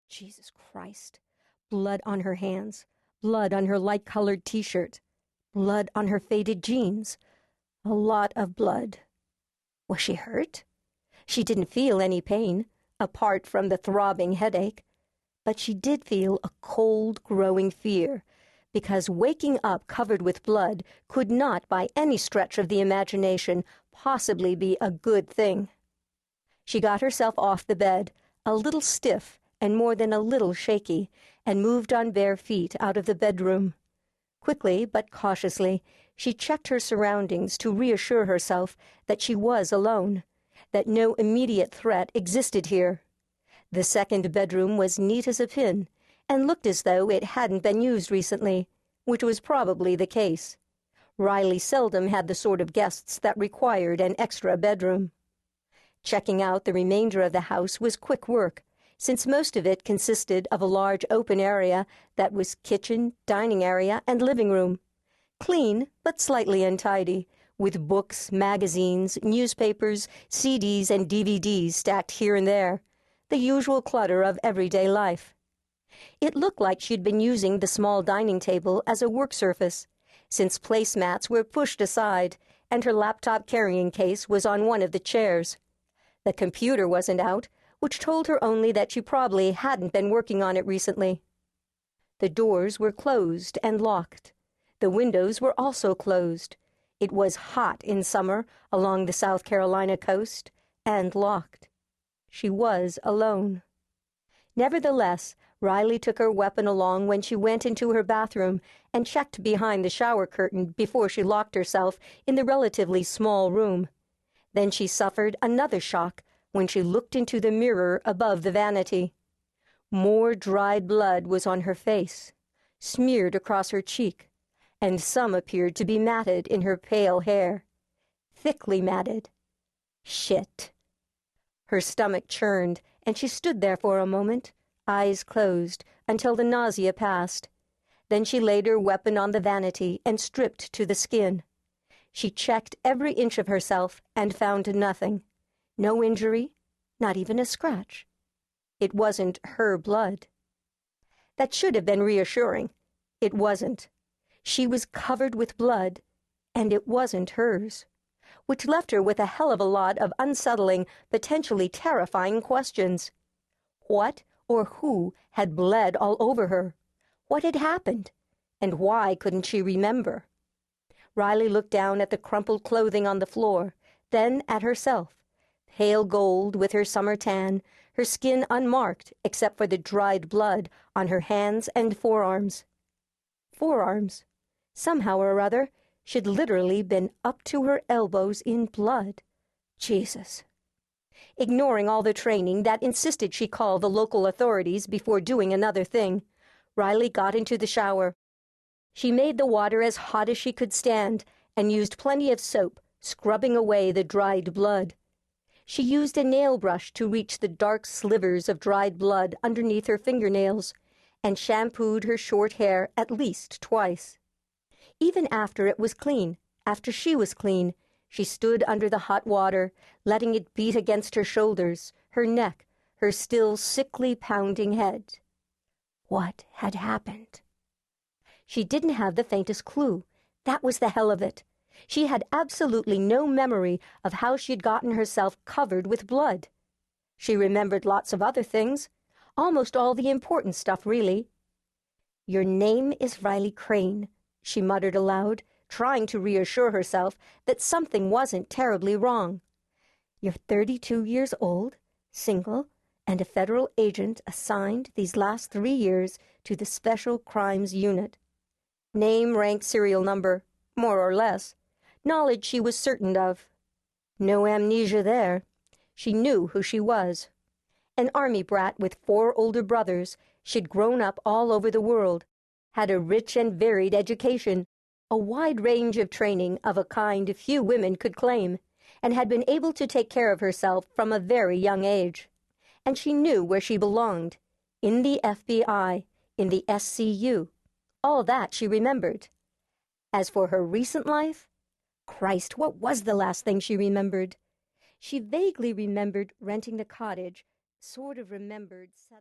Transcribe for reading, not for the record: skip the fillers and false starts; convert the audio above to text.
Jesus Christ. Blood on her hands, blood on her light-colored t-shirt, blood on her faded jeans. A lot of blood. Was she hurt? She didn't feel any pain, apart from the throbbing headache. But she did feel a cold, growing fear, because waking up covered with blood could not, by any stretch of the imagination, possibly be a good thing. She got herself off the bed, a little stiff and more than a little shaky, and moved on bare feet out of the bedroom. Quickly but cautiously, she checked her surroundings to reassure herself that she was alone, that no immediate threat existed here. The second bedroom was neat as a pin, and looked as though it hadn't been used recently, which was probably the case. Riley seldom had the sort of guests that required an extra bedroom. Checking out the remainder of the house was quick work, since most of it consisted of a large open area that was kitchen, dining area, and living room. Clean, but slightly untidy, with books, magazines, newspapers, CDs, and DVDs stacked here and there, the usual clutter of everyday life. It looked like she'd been using the small dining table as a work surface, since placemats were pushed aside, and her laptop carrying case was on one of the chairs. The computer wasn't out, which told her only that she probably hadn't been working on it recently. The doors were closed and locked. The windows were also closed. It was hot in summer along the South Carolina coast, and locked. She was alone. Nevertheless, Riley took her weapon along when she went into her bathroom and checked behind the shower curtain before she locked herself in the relatively small room. Then she suffered another shock when she looked into the mirror above the vanity. More dried blood was on her face, smeared across her cheek, and some appeared to be matted in her pale hair. Thickly matted. Shit. Her stomach churned, and she stood there for a moment, eyes closed, until the nausea passed. Then she laid her weapon on the vanity and stripped to the skin. She checked every inch of herself and found nothing. No injury, not even a scratch. It wasn't her blood. That should have been reassuring. It wasn't. She was covered with blood, and it wasn't hers, which left her with a hell of a lot of unsettling, potentially terrifying questions. What or who had bled all over her? What had happened? And why couldn't she remember? Riley looked down at the crumpled clothing on the floor, then at herself, pale gold with her summer tan, her skin unmarked except for the dried blood on her hands and forearms. Forearms. Somehow or other, she'd literally been up to her elbows in blood. Jesus. Ignoring all the training that insisted she call the local authorities before doing another thing, Riley got into the shower. She made the water as hot as she could stand and used plenty of soap, scrubbing away the dried blood. She used a nail brush to reach the dark slivers of dried blood underneath her fingernails, and shampooed her short hair at least twice. Even after it was clean, after she was clean, she stood under the hot water, letting it beat against her shoulders, her neck, her still sickly pounding head. What had happened? She didn't have the faintest clue. That was the hell of it. She had absolutely no memory of how she'd gotten herself covered with blood. She remembered lots of other things, almost all the important stuff, really. "Your name is Riley Crane," she muttered aloud, trying to reassure herself that something wasn't terribly wrong. "You're 32 years old, single, and a federal agent assigned these last 3 years to the Special Crimes Unit. Name, rank, serial number, more or less. Knowledge she was certain of. No amnesia there. She knew who she was. An army brat with 4 older brothers, she'd grown up all over the world, had a rich and varied education, a wide range of training of a kind few women could claim, and had been able to take care of herself from a very young age. And she knew where she belonged, in the FBI, in the SCU. All that she remembered. As for her recent life, Christ, what was the last thing she remembered? She vaguely remembered renting the cottage, sort of remembered